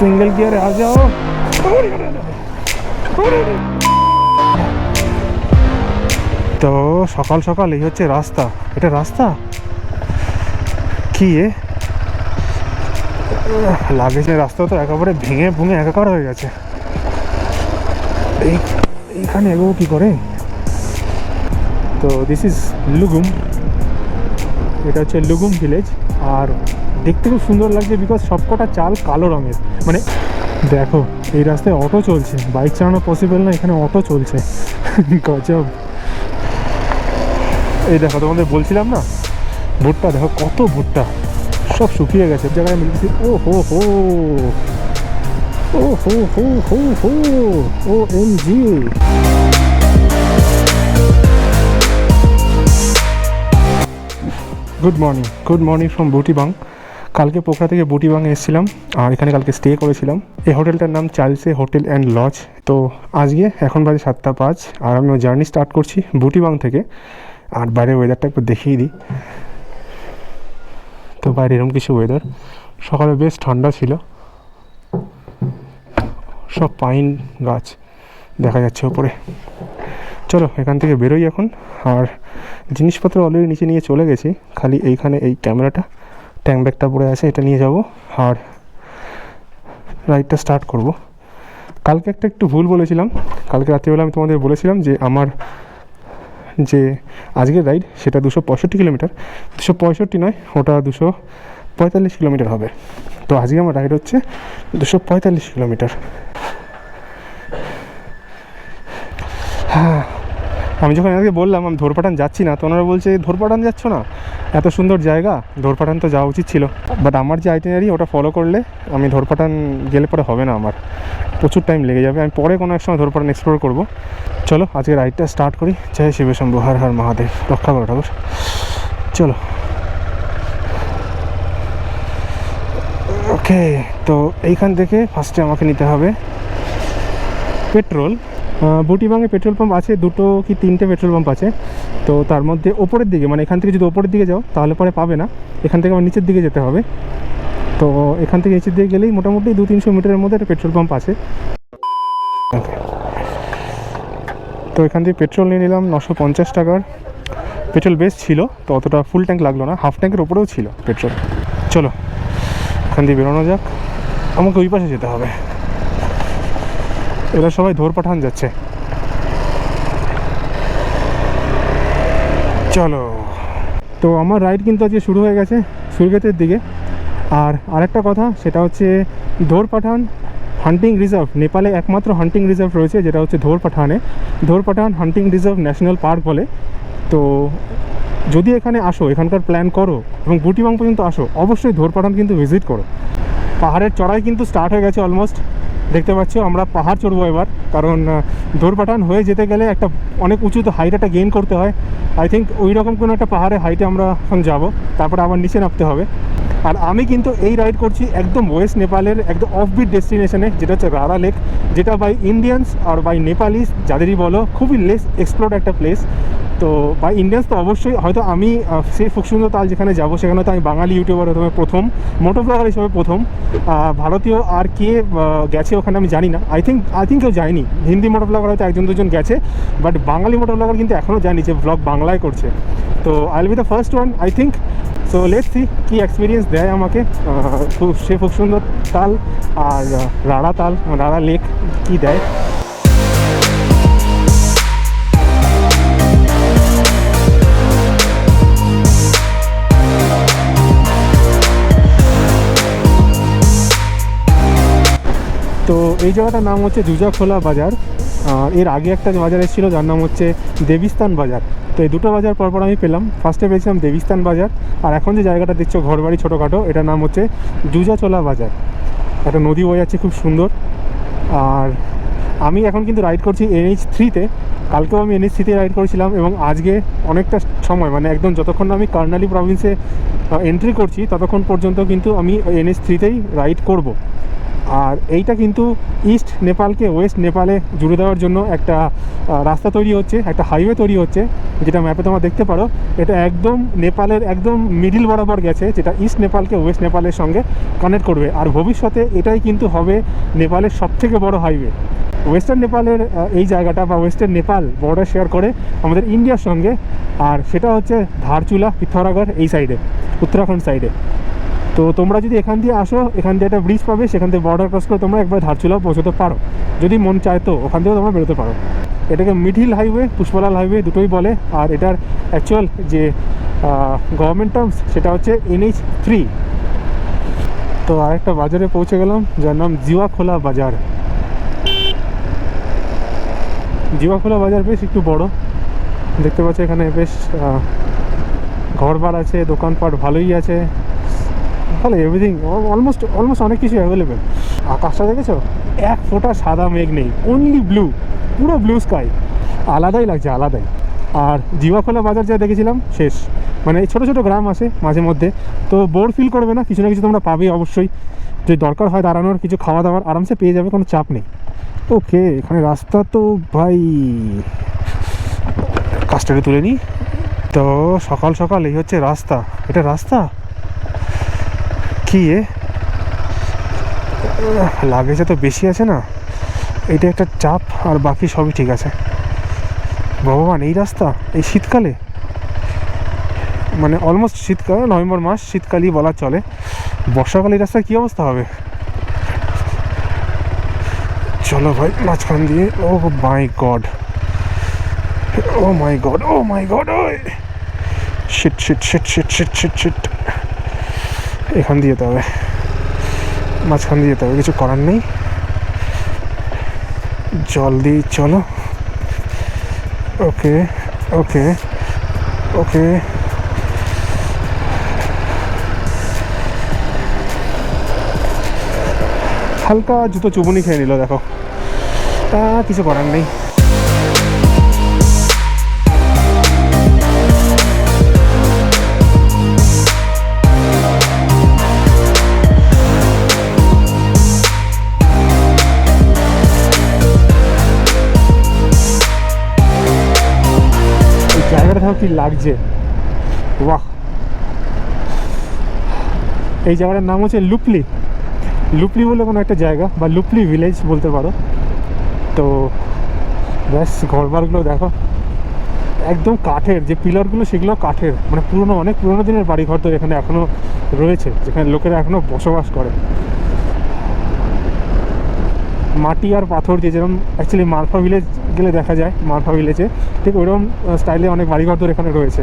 Single গিয়ারে আ যাও। তো সকাল সকাল এই হচ্ছে রাস্তা। এটা রাস্তা কি লাগেছে? রাস্তা তো একেবারে ভেঙে ভুঙে একাকার হয়ে গেছে। এইখানে এগোবো কি করে? তো দিস ইজ লুগুম। এটা হচ্ছে লুগুম ভিলেজ। আর দেখতে খুব সুন্দর লাগছে বিকজ সবকটা চাল কালো রঙের। মানে দেখো এই রাস্তায় অটো চলছে, বাইক চালানো পসিবল না, এখানে অটো চলছে। গজব। এই দেখো তোমাদের বলছিলাম না, ভুট্টা দেখো কত ভুট্টা, সব শুকিয়ে গেছে জায়গায় মিলছি। ও হো হো, ও হো হো হো হো, O M G. Good morning from Butibang. কালকে পোখরা থেকে বুটিবাংয়ে এসেছিলাম আর এখানে কালকে স্টে করেছিলাম। এই হোটেলটার নাম চার্লসে হোটেল অ্যান্ড লজ। তো আজকে এখন বাজে 7:05 আর আমি জার্নি স্টার্ট করছি বুটিবাং থেকে। আর বাইরের ওয়েদারটা একটু দেখিয়ে দিই। তো বাইরে এরকম কিছু ওয়েদার, সকালে বেশ ঠান্ডা ছিল, সব পাইন গাছ দেখা যাচ্ছে ওপরে। চলো এখান থেকে বেরোই এখন। আর জিনিসপত্র অলরেডি নিচে নিয়ে চলে গেছি, খালি এইখানে এই ক্যামেরাটা, ট্যাঙ্ক ব্যাগটা পড়ে আছে, এটা নিয়ে যাব আর রাইডটা স্টার্ট করব। কালকে একটু ভুল বলেছিলাম। কালকে রাত্রিবেলা আমি তোমাদের বলেছিলাম যে আমার যে আজকের রাইড সেটা 265 কিলোমিটার। 265 নয়, ওটা 245 কিলোমিটার হবে। তো আজকে আমার রাইড হচ্ছে 245 কিলোমিটার। হ্যাঁ, আমি যখন আজকে বললাম আমি ধোরপাটান যাচ্ছি না, তো ওনারা বলছে ধোরপাটান যাচ্ছ না, এত সুন্দর জায়গা, ধোরপাটান তো যাওয়া উচিত ছিল। বাট আমার যে আইটিনারি ওটা ফলো করলে আমি ধোরপাটান গেলে পরে হবে না, আমার প্রচুর টাইম লেগে যাবে। আমি পরে কোনো এক সময় ধোরপাটান এক্সপ্লোর করব। চলো আজকে রাইডটা স্টার্ট করি। জয় শিব শম্ভু, হর হর মহাদেব, রক্ষা করো ঠাকুর। চলো। ওকে, তো এইখান থেকে ফার্স্টে আমাকে নিতে হবে পেট্রোল। বুটিবাংয়ে পেট্রোল পাম্প আছে, 2 কি 3টে পেট্রোল পাম্প আছে। তো তার মধ্যে ওপরের দিকে, মানে এখান থেকে যদি ওপরের দিকে যাও তাহলে পরে পাবে না, এখান থেকে আমার নিচের দিকে যেতে হবে। তো এখান থেকে নিচের দিকে গেলেই মোটামুটি 200-300 মিটারের মধ্যে একটা পেট্রোল পাম্প আছে। তো এখান থেকে পেট্রোল নিয়ে নিলাম 950 টাকার। পেট্রোল বেশ ছিল, তো অতটা ফুল ট্যাঙ্ক লাগলো না, হাফ ট্যাঙ্কের ওপরেও ছিল পেট্রোল। চলো এখান দিয়ে বেরোনো যাক। আমাকে ওই পাশে যেতে হবে, এরা সবাই ধোরপাঠান যাচ্ছে। চলো। তো আমার রাইড কিন্তু আজকে শুরু হয়ে গেছে সুরগেতের দিকে। আর আরেকটা কথা, সেটা হচ্ছে ধোরপাঠান হান্টিং রিজার্ভ, নেপালে একমাত্র হান্টিং রিজার্ভ রয়েছে, যেটা হচ্ছে ধোরপাঠানে। ধোরপাঠান হান্টিং রিজার্ভ ন্যাশনাল পার্ক বলে। তো যদি এখানে আসো, এখানকার প্ল্যান করো এবং বুটিবাং পর্যন্ত আসো, অবশ্যই ধোরপাঠান কিন্তু ভিজিট করো। পাহাড়ের চড়াই কিন্তু স্টার্ট হয়ে গেছে অলমোস্ট, দেখতে পাচ্ছ। আমরা পাহাড় চড়বো এবার, কারণ ধোরপাঠান হয়ে যেতে গেলে একটা অনেক উঁচুতে হাইট একটা গেইন করতে হয়। আই থিঙ্ক ওই রকম কোনো একটা পাহাড়ের হাইটে আমরা এখন যাবো, তারপরে আবার নিচে নামতে হবে। আর আমি কিন্তু এই রাইড করছি একদম ওয়েস্ট নেপালের একদম অফবিট ডেস্টিনেশনে, যেটা হচ্ছে রাড়া লেক, যেটা by Indians R by Nepalese যাদেরই বলো খুবই লেস এক্সপ্লোর্ড একটা প্লেস। তো বাই ইন্ডিয়ান্স তো অবশ্যই, হয়তো আমি সেই ফুকসুন্দর তাল যেখানে যাবো সেখানে তো আমি বাঙালি ইউটিউবার প্রথমে প্রথম, মোটো ব্লগার হিসেবে প্রথম। ভারতীয় আর কে গেছে ওখানে আমি জানি না, আই থিঙ্ক কেউ যায়নি। হিন্দি মোটো ব্লগার হয়তো 1-2 জন গেছে, বাট বাঙালি মোটো ব্লগার কিন্তু এখনও জানি যে ব্লগ বাংলায় করছে। তো I will be the first one I think. So let's see কী এক্সপিরিয়েন্স দেয় আমাকে সে ফুকসুন্দর তাল আর রাড়া লেক কী দেয়। তো এই জায়গাটার নাম হচ্ছে জুজাখোলা বাজার। এর আগে একটা বাজার এসেছিলো যার নাম হচ্ছে দেবিস্তান বাজার। তো এই দুটো বাজার পরপর আমি পেলাম। ফার্স্টে পেয়েছিলাম দেবিস্তান বাজার, আর এখন যে জায়গাটা দেখছো ঘরবাড়ি ছোটোখাটো, এটার নাম হচ্ছে জুজাচোলা বাজার। একটা নদী বয়ে যাচ্ছে খুব সুন্দর। আর আমি এখন কিন্তু রাইড করছি NH3-তে। কালকেও আমি NH3-তে রাইড করেছিলাম, এবং আজকে অনেকটা সময়, মানে একদম যতক্ষণ না আমি কার্নালি প্রভিন্সে এন্ট্রি করছি ততক্ষণ পর্যন্ত কিন্তু আমি NH3-তেই রাইড করব। আর এইটা কিন্তু ইস্ট নেপালকে ওয়েস্ট নেপালে জুড়ে দেওয়ার জন্য একটা রাস্তা তৈরি হচ্ছে, একটা হাইওয়ে তৈরি হচ্ছে, যেটা ম্যাপে তোমরা দেখতে পারো। এটা একদম নেপালের একদম মিডিল বরাবর গেছে, যেটা ইস্ট নেপালকে ওয়েস্ট নেপালের সঙ্গে কানেক্ট করবে। আর ভবিষ্যতে এটাই কিন্তু হবে নেপালের সবথেকে বড় হাইওয়ে। ওয়েস্টার্ন নেপালের এই জায়গাটা বা ওয়েস্টার্ন নেপাল বর্ডার শেয়ার করে আমাদের ইন্ডিয়ার সঙ্গে, আর সেটা হচ্ছে ধারচুলা, পিথৌরাগড় এই সাইডে, উত্তরাখণ্ড সাইডে। তো তোমরা যদি এখান দিয়ে আসো, এখান দিয়ে একটা ব্রিজ পাবে, সেখান থেকে বর্ডার ক্রস করে তোমরা একবার ধারচুলাও পৌঁছতে পারো, যদি মন চায় তো ওখান থেকেও তোমরা বেরোতে পারো। এটাকে মিডিল হাইওয়ে, পুষ্পলাল হাইওয়ে দুটোই বলে। আর এটার অ্যাকচুয়াল যে গভর্নমেন্ট টার্মস সেটা হচ্ছে NH3। তো আরেকটা বাজারে পৌঁছে গেলাম, যার নাম জিওয়াখোলা বাজার। জিওয়াখোলা বাজার বেশ একটু বড়, দেখতে পাচ্ছ এখানে বেশ ঘরবার আছে, দোকানপাট ভালোই আছে, ভালো এভরিথিং, অলমোস্ট অনেক কিছু অ্যাভেলেবেল। আকাশটা দেখেছো, এক ফোঁটা সাদা মেঘ নেই, অনলি ব্লু, পুরো ব্লু স্কাই, আলাদাই লাগছে, আলাদাই। আর জিওয়াখোলা বাজার যা দেখেছিলাম শেষ, মানে ছোটো ছোটো গ্রাম আছে মাঝে মধ্যে, তো বোর ফিল করবে না, কিছু না কিছু তোমরা পাবেই অবশ্যই। যদি দরকার হয় দাঁড়ানোর, কিছু খাওয়া দাওয়ার আরামসে পেয়ে যাবে, কোনো চাপ নেই। ওকে, এখানে রাস্তা তো ভাই কাজটাকে তুলে নিই। তো সকাল সকাল এই হচ্ছে রাস্তা, এটা রাস্তা কি লাগেছে তো বেশি আছে না, এটা একটা চাপ, আর বাকি সবই ঠিক আছে। ভগবান, এই রাস্তা এই শীতকালে, মানে অলমোস্ট শীতকাল, নভেম্বর মাস শীতকালই বলা চলে। বর্ষাকালে এই রাস্তার কী অবস্থা হবে। চলো ভাই মাঝখান দিয়ে, oh my God, oh my God, oh my God, oh shit shit shit shit shit shit shit, এখান দিয়ে যেতে হবে, মাঝখান দিয়ে যেতে হবে, কিছু করার নেই। জলদি চলো। ওকে ওকে ওকে, হালকা জুতো চুবুনি খেয়ে নিল, দেখো, তা কিছু করার নেই। জায়গাটা দেখো কি লাগছে, বাহ। এই জায়গাটার নাম হচ্ছে লুপলি, লুপলি বলে কোনো একটা জায়গা, বা লুপলি ভিলেজ বলতে পারো। তো ব্যাস, ঘরবারগুলো দেখো একদম কাঠের, যে পিলারগুলো সেগুলো কাঠের, মানে পুরনো, অনেক পুরোনো দিনের বাড়ি ঘর তো এখানে এখনও রয়েছে, যেখানে লোকেরা এখনও বসবাস করে। মাটি আর পাথর দিয়ে, যেরকম অ্যাকচুয়ালি মারফা ভিলেজ গেলে দেখা যায়, মারফা ভিলেজে ঠিক ওইরকম স্টাইলে অনেক বাড়িঘর তো এখানে রয়েছে,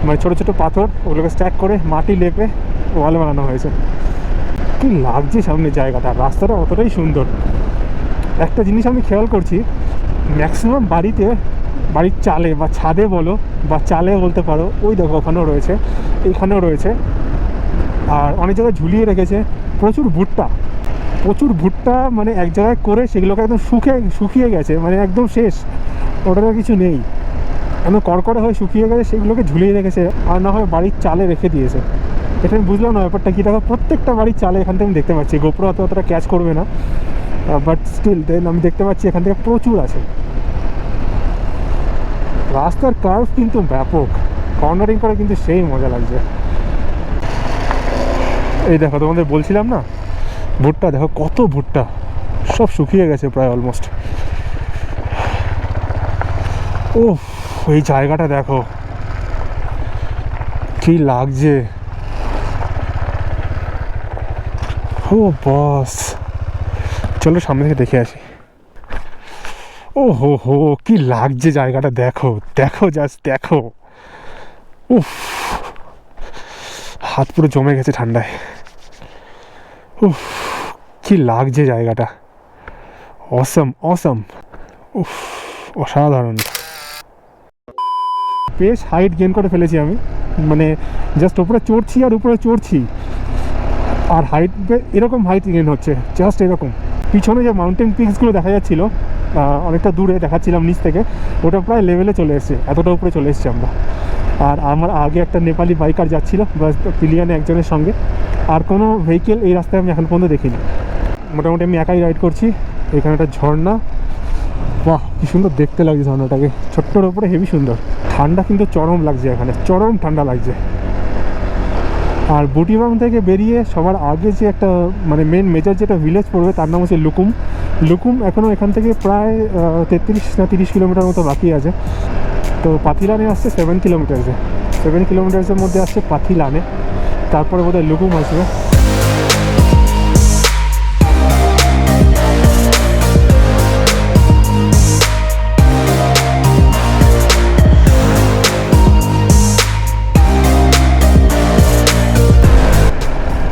মানে ছোটো ছোটো পাথর, ওগুলোকে স্ট্যাক করে মাটি লেপে ওয়াল বানানো হয়েছে। কি লাগছে সামনে জায়গাটা, রাস্তাটা অতটাই সুন্দর। একটা জিনিস আমি খেয়াল করছি, ম্যাক্সিমাম বাড়িতে, বাড়ির চালে বা ছাদে বলো বা চালে বলতে পারো, ওই দেখো ওখানেও রয়েছে, এইখানেও রয়েছে, আর অনেক জায়গায় ঝুলিয়ে রেখেছে প্রচুর ভুট্টা, প্রচুর ভুট্টা, মানে এক জায়গায় করে সেগুলোকে একদম শুকিয়ে গেছে, মানে একদম শেষ, ওটার কিছু নেই, একদম কড়কড়ে হয়ে শুকিয়ে গেছে, সেগুলোকে ঝুলিয়ে রেখেছে, আর না হয় বাড়ির চালে রেখে দিয়েছে। এটা আমি বুঝলাম না ব্যাপারটা কী। দেখো প্রত্যেকটা বাড়ির চালে এখান থেকে আমি দেখতে পাচ্ছি, গোপ্রো অতটা ক্যাচ করবে না, বাট স্টিল দেন আমি দেখতে পাচ্ছি এখান থেকে প্রচুর আছে। রাস্তার কার্ভ কিন্তু ব্যাপক, কর্নারিং করে কিন্তু সেই মজা লাগছে। এই দেখো তোমাদের বলছিলাম না, ভুট্টা দেখো, কত ভুট্টা, সব শুকিয়ে গেছে প্রায় অলমোস্ট। ও, এই জায়গাটা দেখো কি লাগছে, ও বস, চলো সামনে থেকে দেখে আসি। ও হো হো, কি লাগছে জায়গাটা, দেখো দেখো, জাস্ট দেখো, উফ, হাত পুরো জমে গেছে ঠান্ডায়। উফ, কি লাগছে জায়গাটা, অসম অসম, উফ, অসাধারণ। বেশ হাইট গেইন করে ফেলেছি আমি, মানে জাস্ট উপরে চড়ছি আর উপরে চড়ছি, আর হাইট এরকম হাইট গেইন হচ্ছে, জাস্ট এরকম। পিছনে যে মাউন্টেন পিকসগুলো দেখা যাচ্ছিলো অনেকটা দূরে দেখাচ্ছিলাম নিচ থেকে, ওটা প্রায় লেভেলে চলে এসছে, এতটা উপরে চলে এসছি আমরা। আর আমার আগে একটা নেপালি বাইকার যাচ্ছিলো, পিলিয়ানে একজনের সঙ্গে, আর কোনো ভেহিকেল এই রাস্তায় আমি এখন পর্যন্ত দেখিনি। মোটামুটি আমি একাই রাইড করছি। এখানে একটা ঝর্ণা, বাহ কি সুন্দর দেখতে লাগছে ঝর্ণাটাকে, ছোট্টর ওপরে হেভি সুন্দর। ঠান্ডা কিন্তু চরম লাগছে এখানে, চরম ঠান্ডা লাগছে। আর বুটিবাং থেকে বেরিয়ে সবার আগে যে একটা মানে মেজর যেটা ভিলেজ পড়বে তার নাম হচ্ছে লুকুম। লুকুম এখনও এখান থেকে প্রায় 33 না 30 কিলোমিটার মতো বাকি আছে। তো পাথিলানে আসছে 7 কিলোমিটার্সে, 7 কিলোমিটার্সের মধ্যে আসছে পাথিলানে, তারপরে বোধহয় লুকুম আসবে।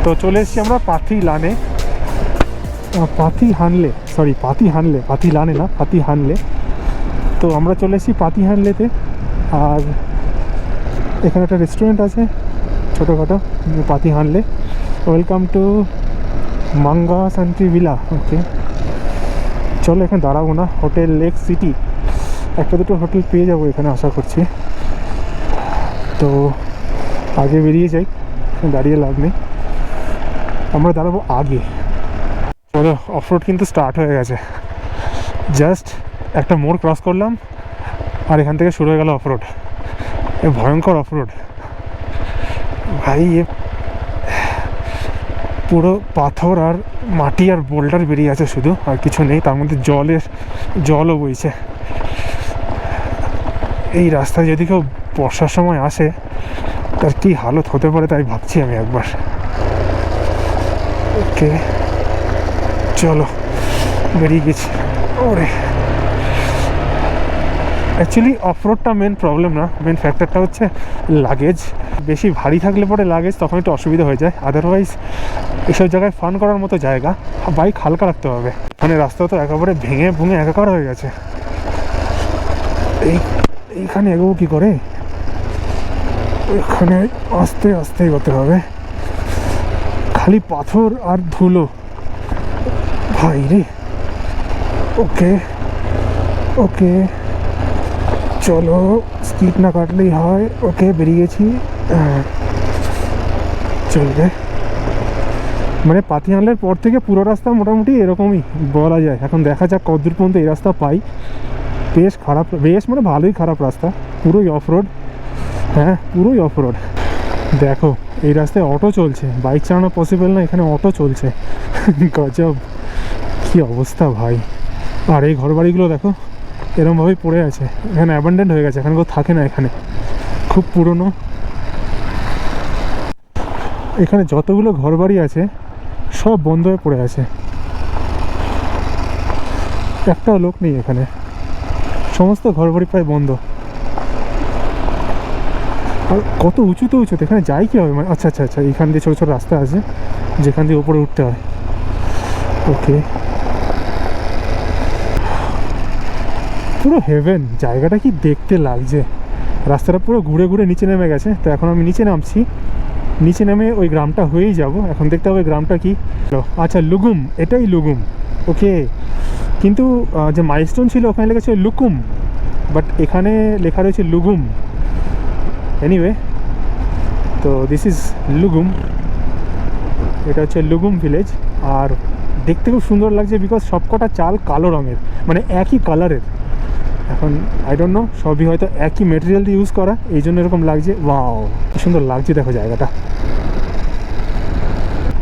তো চলে এসেছি আমরা পাথিলানে, পাথিলানে না, পাথিলানে। তো আমরা চলে এসেছি পাথিলানেতে। আর এখানে একটা রেস্টুরেন্ট আছে ছোটোখাটো, পাথিলানে। ওয়েলকাম টু মাঙ্গা সান্ট্রি ভিলা। ওকে চলো এখানে দাঁড়াবো না, হোটেল লেক সিটি, একটা দুটো হোটেল পেয়ে যাবো এখানে আশা করছি। তো আগে বেরিয়ে যাই, দাঁড়িয়ে লাভ নেই, আমরা দাঁড়াবো আগে। চলো অফরোড কিন্তু স্টার্ট হয়ে গেছে, জাস্ট একটা মোড় ক্রস করলাম আর এখান থেকে শুরু হয়ে গেল অফরোড। এ ভয়ঙ্কর অফরোড ভাই, এ পুরো পাথর আর মাটি আর বোল্ডার বেরিয়ে আছে শুধু, আর কিছু নেই। তার মধ্যে জলও বইছে। এই রাস্তায় যদি কেউ বর্ষার সময় আসে তার কী হালত হতে পারে তাই ভাবছি আমি একবার। ওকে চলো বেরিয়ে গেছি। ওরে অ্যাকচুয়ালি অফরোডটা মেন প্রবলেম না, মেন ফ্যাক্টরটা হচ্ছে লাগেজ। বেশি ভারী থাকলে পরে লাগেজ তখন একটু অসুবিধা হয়ে যায়, আদারওয়াইজ এসব জায়গায় ফান করার মতো জায়গা। বাইক হালকা রাখতে হবে, মানে রাস্তা তো একেবারে ভেঙে ভুঙে একাকার হয়ে গেছে। এইখানে এগোবো কী করে, এখানে আস্তে আস্তে এগোতে হবে, খালি পাথর আর ধুলো ভাই রে। ওকে ওকে চলো স্কিপ না কাটলেই হয়। ওকে বেরিয়ে গেছি, চলবে। মানে পাথিলানের পর থেকে পুরো রাস্তা মোটামুটি এরকমই বলা যায়। এখন দেখা যাক কতদূর পর্যন্ত এই রাস্তা পাই। বেশ খারাপ, বেশ মানে ভালোই খারাপ রাস্তা, পুরোই অফরোড। হ্যাঁ পুরোই অফরোড। দেখো এই রাস্তায় অটো চলছে, বাইক চালানো পসিবল না, এখানে অটো চলছে। গজব কী অবস্থা ভাই। আর এই ঘরবাড়িগুলো দেখো এরমভাবেই পড়ে আছে, এখানে অ্যাবান্ডেন্ট হয়ে গেছে, এখানে কেউ থাকে না, এখানে খুব পুরনো। এখানে যতগুলো ঘরবাড়ি আছে সব বন্ধ হয়ে পড়ে আছে, একটাও লোক নেই এখানে, সমস্ত ঘরবাড়ি প্রায় বন্ধ। আর কত উঁচুতে উঁচুতে, এখানে যাই কী হবে মানে, আচ্ছা আচ্ছা আচ্ছা এখান দিয়ে ছোটো ছোটো রাস্তা আছে যেখান দিয়ে ওপরে উঠতে হয়। ওকে পুরো হেভেন, জায়গাটা কি দেখতে লাগছে। রাস্তাটা পুরো ঘুরে ঘুরে নিচে নেমে গেছে, তো এখন আমি নিচে নামছি, নিচে নেমে ওই গ্রামটা হয়েই যাব। এখন দেখতে হবে গ্রামটা কি। আচ্ছা লুগুম, এটাই লুগুম। ওকে কিন্তু যে মাইলস্টোন ছিল ওখানে লেখা ছিল লুকুম, বাট এখানে লেখা রয়েছে লুগুম। এনিওয়ে তো দিস ইজ লুগুম, এটা হচ্ছে লুগুম ভিলেজ। আর দেখতে খুব সুন্দর লাগছে বিকজ সবকটা চাল কালো রঙের, মানে একই কালারের। এখন আই ডোন্ট নো, সবই হয়তো একই মেটেরিয়াল দিয়ে ইউজ করা, এই জন্য এরকম লাগছে। ওয়াও কি সুন্দর লাগছে দেখো জায়গাটা।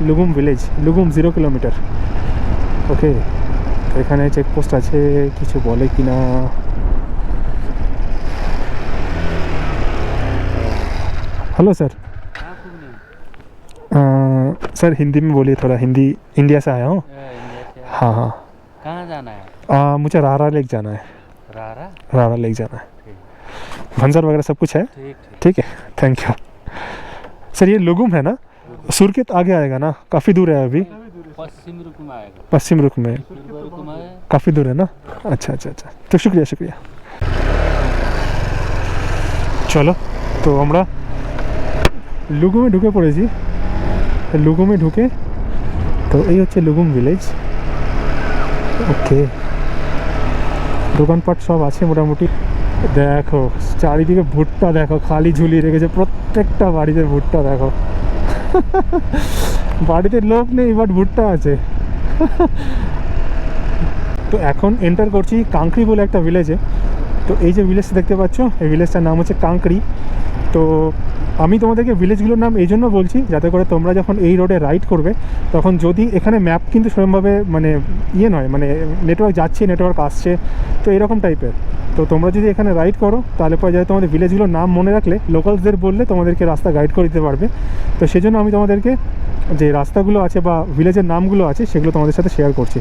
লুগুম ভিলেজ, লুগুম 0 কিলোমিটার। ওকে এখানে চেকপোস্ট আছে, কিছু বলে কি না। Hello sir. सर हिंदी में बोलिए थोड़ा, हिंदी इंडिया से आया हूँ। हाँ हाँ। कहाँ जाना है? मुझे रारा लेक जाना है। रारा? रारा लेक जाना है, भंजर वगैरह सब कुछ है। ठीक है थैंक यू सर। ये लुगुम है ना, सुरकेत आगे आएगा ना, काफ़ी दूर है अभी। पश्चिम रुक में आएगा। पश्चिम रुक में काफ़ी दूर है ना। अच्छा अच्छा अच्छा, तो शुक्रिया शुक्रिया। चलो তো আমরা লুগুমে ঢুকে পড়েছি। লুগুমে ঢুকে তো এই হচ্ছে লুগুম ভিলেজ। ওকে দোকানপাট সব আছে মোটামুটি। দেখো চারিদিকে ভুট্টা, দেখো খালি ঝুলিয়ে রেখেছে প্রত্যেকটা বাড়িতে ভুট্টা। দেখো বাড়িতে লোক নেই বাট ভুট্টা আছে। তো এখন এন্টার করছি কাংকড়ি বলে একটা ভিলেজে। তো এই যে ভিলেজটা দেখতে পাচ্ছ, এই ভিলেজটার নাম হচ্ছে কাংকড়ি। তো আমি তোমাদেরকে ভিলেজগুলোর নাম এই জন্য বলছি যাতে করে তোমরা যখন এই রোডে রাইড করবে তখন যদি এখানে ম্যাপ কিন্তু সেরকমভাবে মানে ইয়ে নয়, মানে নেটওয়ার্ক যাচ্ছে নেটওয়ার্ক আসছে, তো এরকম টাইপের। তো তোমরা যদি এখানে রাইড করো তাহলে পরে যাতে তোমাদের ভিলেজগুলোর নাম মনে রাখলে লোকালসদের বললে তোমাদেরকে রাস্তা গাইড করে দিতে পারবে। তো সেজন্য আমি তোমাদেরকে যে রাস্তাগুলো আছে বা ভিলেজের নামগুলো আছে সেগুলো তোমাদের সাথে শেয়ার করছি।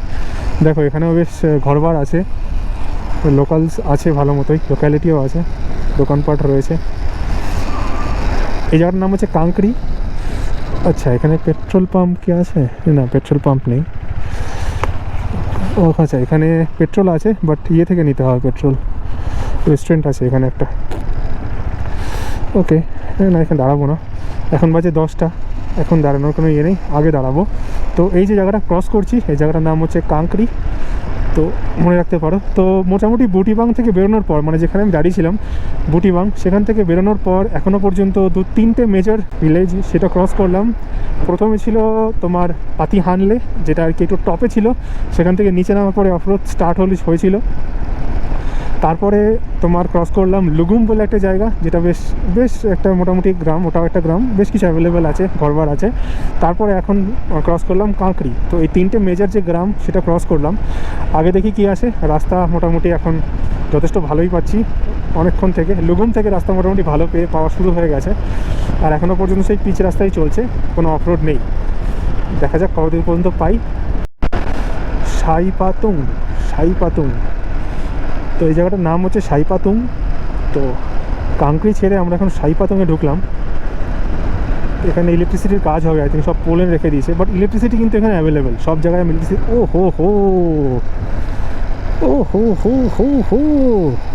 দেখো এখানেও বেশ ঘরবার আছে, লোকালস আছে ভালো মতোই, লোকালিটিও আছে, দোকানপাট রয়েছে। এই জায়গাটার নাম হচ্ছে কাংকড়ি। আচ্ছা, এখানে পেট্রোল পাম্প কি আছে? না, পেট্রোল পাম্প নেই। ও আচ্ছা, এখানে পেট্রোল আছে বাট ইয়ে থেকে নিতে হয় পেট্রোল। রেস্টুরেন্ট আছে এখানে একটা। ওকে, না এখানে দাঁড়াবো না, এখন বাজে 10টা, এখন দাঁড়ানোর কোনো ইয়ে নেই, আগে দাঁড়াবো। তো এই যে জায়গাটা ক্রস করছি এই জায়গাটার নাম হচ্ছে কাংকড়ি, তো মনে রাখতে পারো। তো মোটামুটি বুটিবাং থেকে বেরোনোর পর, মানে যেখানে আমি দাঁড়িয়েছিলাম বুটিবাং, সেখান থেকে বেরোনোর পর এখনও পর্যন্ত 2-3টে মেজর ভিলেজ সেটা ক্রস করলাম। প্রথমে ছিল তোমার পাতি হানলে, যেটা আর কি একটু টপে ছিল, সেখান থেকে নিচে নামার পরে অফরোড স্টার্ট হয়েছিল। তারপরে তোমার ক্রস করলাম লুগুম বলে একটা জায়গা, যেটা বেশ বেশ একটা মোটামুটি গ্রাম, ওটাও একটা গ্রাম, বেশ কিছু অ্যাভেলেবেল আছে, ঘরবার আছে। তারপরে এখন ক্রস করলাম কাঁকড়ি। তো এই 3টে মেজর যে গ্রাম সেটা ক্রস করলাম। আগে দেখি কি আসে। রাস্তা মোটামুটি এখন যথেষ্ট ভালোই পাচ্ছি অনেকক্ষণ থেকে। লুগুম থেকে রাস্তা মোটামুটি ভালো পাওয়া শুরু হয়ে গেছে, আর এখনও পর্যন্ত সেই পিচ রাস্তাই চলছে, কোনো অফরোড নেই। দেখা যাক কতদূর পর্যন্ত পাই। সাইপাতুং, তো এই জায়গাটার নাম হচ্ছে সাইপাতুং। তো কাংকড়ি ছেড়ে আমরা এখন সাইপাতুংয়ে ঢুকলাম। এখানে ইলেকট্রিসিটির কাজ হবে, আই থিঙ্ক সব পোলে রেখে দিয়েছে, বাট ইলেকট্রিসিটি কিন্তু এখানে অ্যাভেলেবেল সব জায়গায়। ইলেকট্রিসিটি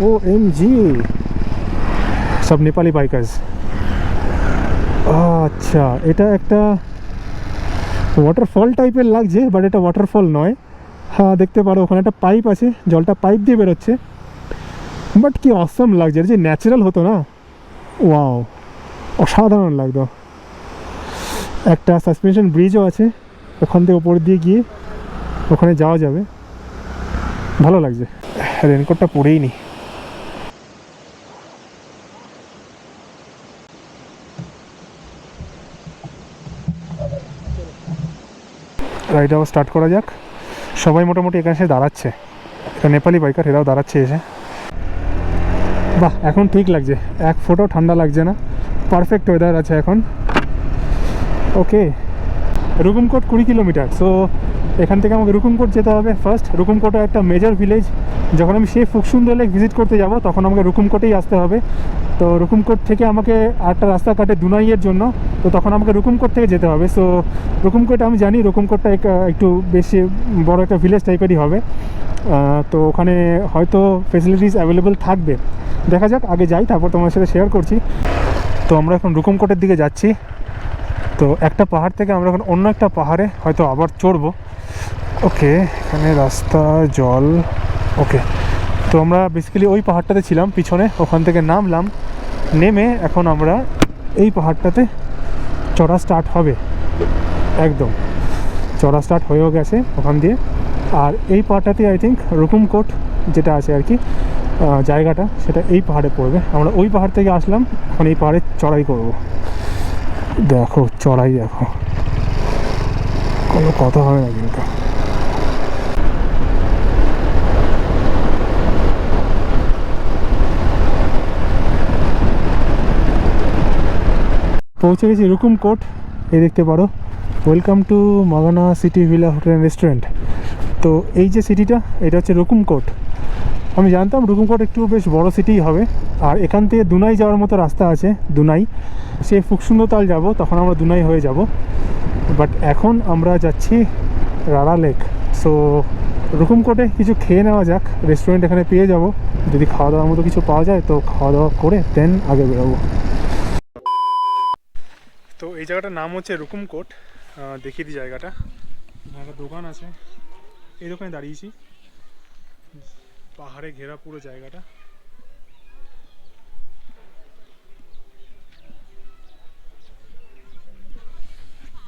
ও এম জি, সব নেপালি বাইকার্স। আচ্ছা, এটা একটা ওয়াটারফল টাইপের লাগছে, বাট এটা ওয়াটারফল নয়। হ্যাঁ, দেখতে পারো ওখানে একটা পাইপ আছে, জলটা পাইপ দিয়ে বেরোচ্ছে। বাট কি অসম লাগছে, যে ন্যাচারাল হতো না, ওয়াও, অসাধারণ লাগতো। একটা সাসপেনশন ব্রিজও আছে, ওখান থেকে ওপর দিয়ে গিয়ে ওখানে যাওয়া যাবে, ভালো লাগছে। রেনকোটটা পরেই নি। রাইড আবার স্টার্ট করা যাক। সবাই মোটামুটি এখানে এসে দাঁড়াচ্ছে, এটা নেপালি বাইকার, এরাও দাঁড়াচ্ছে এসে। বাহ, এখন ঠিক লাগছে, এক ফোঁটাও ঠান্ডা লাগছে না, পারফেক্ট ওয়েদার আছে এখন। ওকে, রুকুমকোট 20 কিলোমিটার। সো এখান থেকে আমাকে রুকুমকোট যেতে হবে ফার্স্ট। রুকুমকোটও একটা মেজর ভিলেজ। যখন আমি সেই ফুকসুন্দর লেক ভিজিট করতে যাব তখন আমাকে রুকুমকোটেই আসতে হবে। তো রুকুমকোট থেকে আমাকে আরেকটা রাস্তা কাটে দুনাইয়ের জন্য, তো তখন আমাকে রুকুমকোট থেকে যেতে হবে। সো রুকুমকোট আমি জানি, রুকুমকোটটা একটু বেশি বড় একটা ভিলেজ টাইপেরই হবে। তো ওখানে হয়তো ফেসিলিটিস অ্যাভেলেবেল থাকবে, দেখা যাক, আগে যাই তারপর তোমার সাথে শেয়ার করছি। তো আমরা এখন রুকুমকোটের দিকে যাচ্ছি। তো একটা পাহাড় থেকে আমরা এখন অন্য একটা পাহাড়ে হয়তো আবার চড়বো। ওকে, এখানে রাস্তা, জল। ওকে, তো আমরা বেসিক্যালি ওই পাহাড়টাতে ছিলাম পিছনে, ওখান থেকে নামলাম, নেমে এখন আমরা এই পাহাড়টাতে চড়া স্টার্ট হবে। একদম চড়া স্টার্ট হয়েও গেছে ওখান দিয়ে। আর এই পাহাড়টাতে আই থিঙ্ক রুকুমকোট যেটা আছে আর কি জায়গাটা, সেটা এই পাহাড়ে পড়বে। আমরা ওই পাহাড় থেকে আসলাম, এখন এই পাহাড়ে চড়াই করব। দেখো চড়াই, দেখো কোনো কথা হবে না কিন্তু। পৌঁছে গেছি রুকুমকোট। এই দেখতে পারো, welcome to Magana city villa hotel and restaurant. তো এই যে সিটিটা, এটা হচ্ছে রুকুমকোট। আমি জানতাম রুকুমকোট একটু বেশ বড় সিটিই হবে। আর এখান থেকে দুনাই যাওয়ার মতো রাস্তা আছে, দুনাই। সেই ফুকসুন্দরতাল যাব, তখন আমরা দুনাই হয়ে যাব। বাট এখন আমরা যাচ্ছি রাড়া লেক। সো রুকুমকোটে কিছু খেয়ে নেওয়া যাক, রেস্টুরেন্ট এখানে পেয়ে যাব। যদি খাওয়া দাওয়ার মতো কিছু পাওয়া যায় তো খাওয়া দাওয়া করে দেন আগে বেরোবো। তো এই জায়গাটার নাম হচ্ছে রুকুমকোট। দেখিয়ে দিই জায়গাটা। এখানে একটা দোকান আছে, এই দোকানে দাঁড়িয়েছি। পাহাড়ে ঘেরা পুরো জায়গাটা।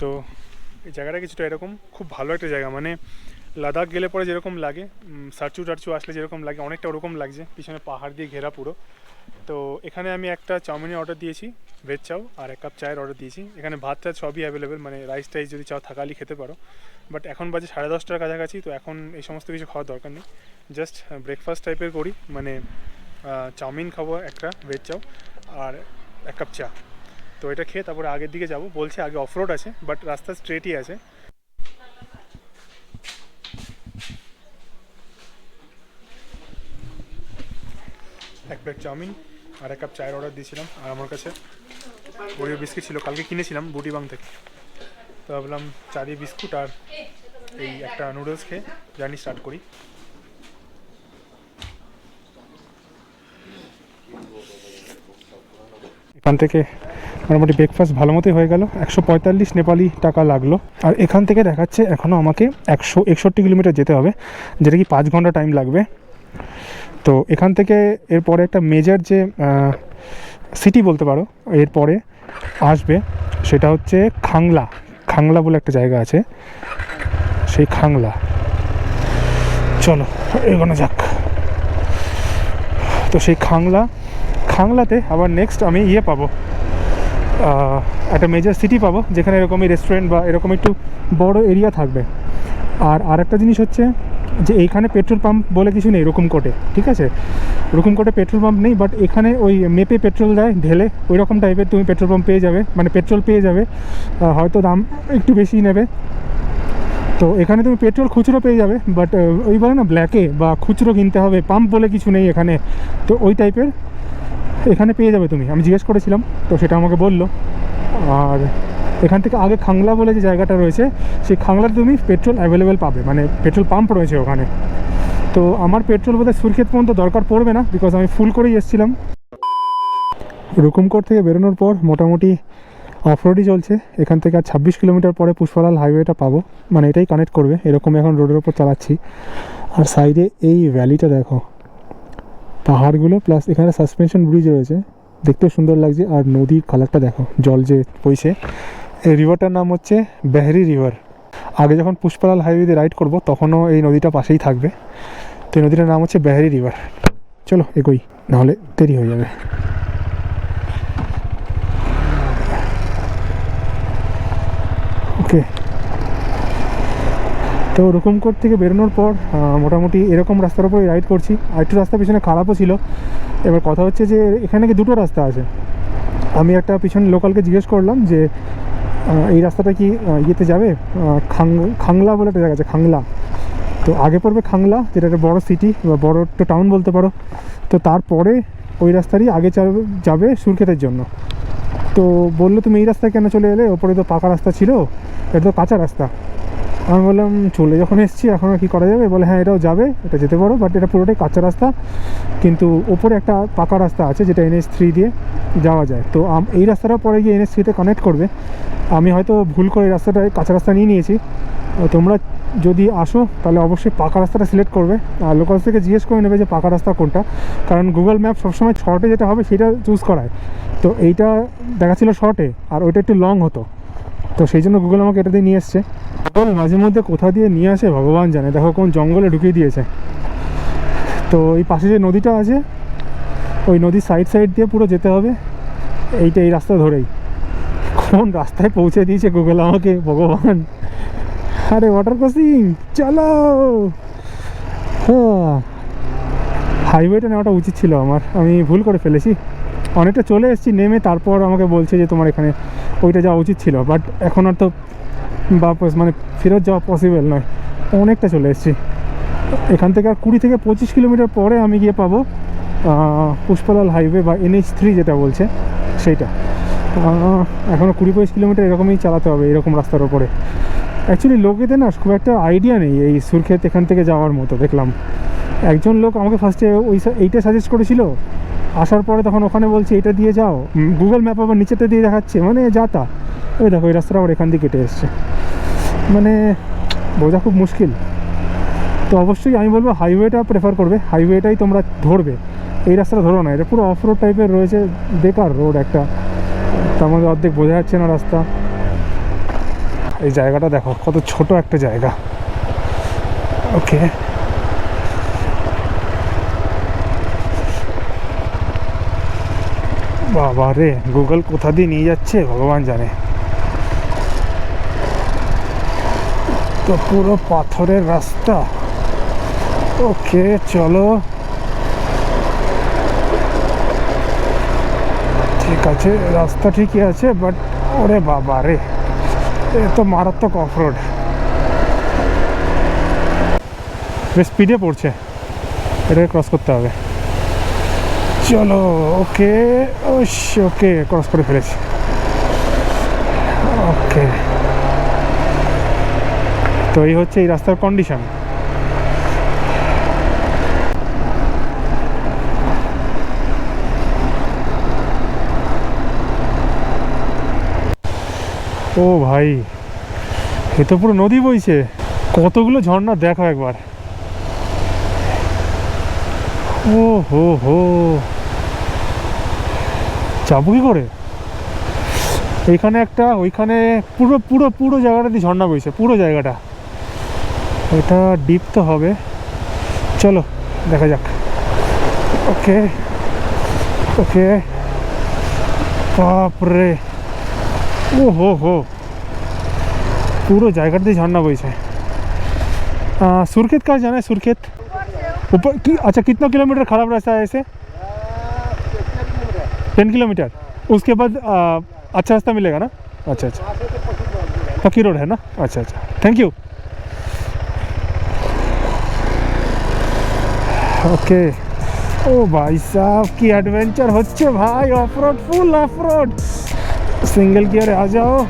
তো এই জায়গাটা কিছুটা এরকম, খুব ভালো একটা জায়গা, মানে লাদাখ গেলে পরে যেরকম লাগে, সার্চু টার্চু আসলে যেরকম লাগে অনেকটা ওরকম লাগছে, পিছনে পাহাড় দিয়ে ঘেরা পুরো। তো এখানে আমি একটা চাউমিনের অর্ডার দিয়েছি, ভেজ চাউ, আর 1 কাপ চায়ের অর্ডার দিয়েছি। এখানে ভাত টাত সবই অ্যাভেলেবেল, মানে রাইস টাইস যদি চাও থাকালি খেতে পারো। বাট এখন বাজে 10:30টার কাছাকাছি, তো এখন এই সমস্ত কিছু খাওয়ার দরকার নেই, জাস্ট ব্রেকফাস্ট টাইপের করি, মানে চাউমিন খাবো একটা, ভেজ চাউ, আর 1 কাপ চা। তো এটা খেয়ে তারপরে আগের দিকে যাব, বলছে আগে অফ রোড আছে বাট রাস্তা স্ট্রেটই আছে। এক প্লেট চাউমিন আর 1 কাপ চায়ের অর্ডার দিয়েছিলাম, আর আমার কাছে ওরিও বিস্কিট ছিল, কালকে কিনেছিলাম বুটিবাং থেকে। তো ভাবলাম চা দিয়ে বিস্কুট আর এই একটা নুডলস খেয়ে জার্নি স্টার্ট করি। এখান থেকে মোটামুটি ব্রেকফাস্ট ভালো মতোই হয়ে গেল, 145 নেপালি টাকা লাগলো। আর এখান থেকে দেখাচ্ছে এখনও আমাকে 161 কিলোমিটার যেতে হবে, যেটা কি 5 ঘন্টা টাইম লাগবে। তো এখান থেকে এরপরে একটা মেজর যে সিটি বলতে পারো এরপরে আসবে, সেটা হচ্ছে খাংলা। খাংলা বলে একটা জায়গা আছে, সেই খাংলা। চলো এগোনো যাক। তো সেই খাংলাতে আবার নেক্সট আমি পাবো, একটা মেজর সিটি পাবো, যেখানে এরকমই রেস্টুরেন্ট বা এরকম একটু বড় এরিয়া থাকবে। আর আরেকটা জিনিস হচ্ছে যে এইখানে পেট্রোল পাম্প বলে কিছু নেই রুকুমকোটে, ঠিক আছে? রুকুমকোটে পেট্রোল পাম্প নেই, বাট এখানে ওই মেপে পেট্রোল দেয় ঢেলে, ওই রকম টাইপের তুমি পেট্রোল পাম্প পেয়ে যাবে, মানে পেট্রোল পেয়ে যাবে, হয়তো দাম একটু বেশি নেবে। তো এখানে তুমি পেট্রোল খুচরো পেয়ে যাবে, বাট ওই বলে না ব্ল্যাকে বা খুচরো কিনতে হবে, পাম্প বলে কিছু নেই এখানে। তো ওই টাইপের এখানে পেয়ে যাবে তুমি, আমি জিজ্ঞেস করেছিলাম তো সেটা আমাকে বললো। আর এখান থেকে আগে খাংলা বলে যে জায়গাটা রয়েছে, সেই খাংলাতে তুমি পেট্রোল অ্যাভেলেবেল পাবে, মানে পেট্রোল পাম্প রয়েছে ওখানে। তো আমার পেট্রোল বোধহয় সুরক্ষেত পর্যন্ত দরকার পড়বে না, বিকজ আমি ফুল করেই এসেছিলাম। রুকুমকোট থেকে বেরোনোর পর মোটামুটি অফরোডই চলছে। এখান থেকে আর 26 কিলোমিটার পরে পুষ্পালাল হাইওয়েটা পাবো, মানে এটাই কানেক্ট করবে, এরকম এখন রোডের ওপর চালাচ্ছি। আর সাইডে এই ভ্যালিটা দেখো, পাহাড়গুলো প্লাস এখানে সাসপেনশন ব্রিজ রয়েছে, দেখতে সুন্দর লাগছে। আর নদীর কালারটা দেখো, জল যে বইছে। এই রিভারটার নাম হচ্ছে বেহরি রিভার। আগে যখন পুষ্পালাল হাইওয়েতে রাইড করব তখনও এই নদীটা পাশেই থাকবে। তো এই নদীটার নাম হচ্ছে বেহরি রিভার। চলো এগোই, নাহলে দেরি হয়ে যাবে। ওকে, তো রুকুমকোট থেকে বেরোনোর পর মোটামুটি এরকম রাস্তার উপরে রাইড করছি। আর একটু রাস্তা পিছনে খারাপও ছিল। এবার কথা হচ্ছে যে এখানে কি দুটো রাস্তা আছে। আমি একটা পিছনে লোকালকে জিজ্ঞেস করলাম যে এই রাস্তাটা কি ইয়েতে যাবে, খাংলা বলে একটা জায়গা আছে, খাংলা। তো আগে পড়বে খাংলা, যেটা একটা বড়ো সিটি বা বড় একটা টাউন বলতে পারো। তো তারপরে ওই রাস্তারই আগে যাবে সুরক্ষেতের জন্য। তো বললো তুমি এই রাস্তায় কেন চলে এলে, ওপরে তো পাকা রাস্তা ছিল, এটা তো কাঁচা রাস্তা। আমি বললাম চলে যখন এসেছি এখন আর কী করা যাবে। বলে হ্যাঁ এটাও যাবে, এটা যেতে পারো, বাট এটা পুরোটাই কাঁচা রাস্তা, কিন্তু ওপরে একটা পাকা রাস্তা আছে যেটা NH3 দিয়ে যাওয়া যায়। তো এই রাস্তাটা পরে গিয়ে NH3-তে কানেক্ট করবে। আমি হয়তো ভুল করে এই রাস্তাটায় কাঁচা রাস্তা নিয়ে নিয়েছি। তোমরা যদি আসো তাহলে অবশ্যই পাকা রাস্তাটা সিলেক্ট করবে, আর লোকালস থেকে জিজ্ঞেস করে নেবে যে পাকা রাস্তা কোনটা, কারণ গুগল ম্যাপ সবসময় শর্টে যেটা হবে সেটা চুজ করায়। তো এইটা দেখাচ্ছিল শর্টে, আর ওইটা একটু লং হতো, তো সেই জন্য গুগল আমাকে এটা দিয়ে নিয়ে এসছে। গুগল মাঝে মধ্যে কোথা দিয়ে নিয়ে আসে ভগবান জানে, দেখো কোন জঙ্গলে ঢুকিয়ে দিয়েছে। তো এই পাশে যে নদীটা আছে, ওই নদীর সাইড দিয়ে পুরো যেতে হবে, এই রাস্তা ধরেই। কোন রাস্তায় পৌঁছে দিয়েছে গুগল আমাকে ভগবান। আরে ওয়াটার ক্রসিং, চলো। হাইওয়েটা নেওয়াটা উচিত ছিল আমার, আমি ভুল করে ফেলেছি। অনেকটা চলে এসেছি নেমে, তারপর আমাকে বলছে যে তোমার এখানে ওইটা যাওয়া উচিত ছিল, বাট এখন আর তো বাপস মানে ফেরত যাওয়া পসিবল নয়, অনেকটা চলে এসেছি। এখান থেকে আর 20 থেকে 25 কিলোমিটার পরে আমি গিয়ে পাবো পুষ্পালাল হাইওয়ে বা NH3 যেটা বলছে সেইটা। এখনও 20-25 কিলোমিটার এরকমই চালাতে হবে এরকম রাস্তার ওপরে। অ্যাকচুয়ালি লোকেদের না খুব একটা আইডিয়া নেই এই সুরক্ষেত এখান থেকে যাওয়ার মতো। দেখলাম একজন লোক আমাকে ফার্স্টে এইটা সাজেস্ট করেছিল, আসার পরে তখন ওখানে বলছে এটা দিয়ে যাও, গুগল ম্যাপ আবার নিচেতে দিয়ে দেখাচ্ছে, মানে যাতা। ওই দেখো এই রাস্তাটা আবার এখান দিয়ে কেটে এসছে, মানে বোঝা খুব মুশকিল। তো অবশ্যই আমি বলবো হাইওয়েটা প্রেফার করবে, হাইওয়েটাই তোমরা ধরবে, এই রাস্তাটা ধরো না, এটা পুরো অফ রোড টাইপের রয়েছে, বেকার রোড একটা, তার মধ্যে অর্ধেক বোঝা যাচ্ছে না রাস্তা। এই জায়গাটা দেখো কত ছোট একটা জায়গা। ওকে, বাবা রে, গুগল কোথা দিয়ে নিয়ে যাচ্ছে ভগবান জানে। তো পুরো পাথরের রাস্তা। ওকে চলো, ঠিক আছে, রাস্তা ঠিকই আছে, বাট ওরে বাবা রে, এ তো মারাত্মক অফ রোড, বেশ স্পিডে পড়ছে, এটাকে ক্রস করতে হবে। চলো, ওকে, ওকে ক্রস করে ফেলেছি। ওকে, তো এই হচ্ছে এই রাস্তার কন্ডিশন। ও ভাই, এ তো পুরো নদী বইছে, কতগুলো ঝর্ণা দেখো একবার। ও হো হো, যাবো কি করে? এইখানে একটা, ওইখানে, পুরো পুরো পুরো জায়গাটা দিয়ে ঝর্ণা বইছে, পুরো জায়গাটা। এটা ডিপ তো হবে, চলো দেখা যাক। ওকে ওকে, বাপরে, ও হো হো, পুরো জায়গাটা দিয়ে ঝর্ণা বইছে। सुरखेत कहाँ जाना है? सुरखेत ऊपर की? अच्छा, कितना किलोमीटर खराब रास्ता है ऐसे? 10 किलोमीटर। उसके बाद अच्छा रास्ता मिलेगा ना? अच्छा अच्छा, पक्की रोड है ना? अच्छा अच्छा, थैंक यू। ओके, ओ भाई साहब की एडवेंचर होच्छे भाई, off road, full off road, single gear आ जाओ।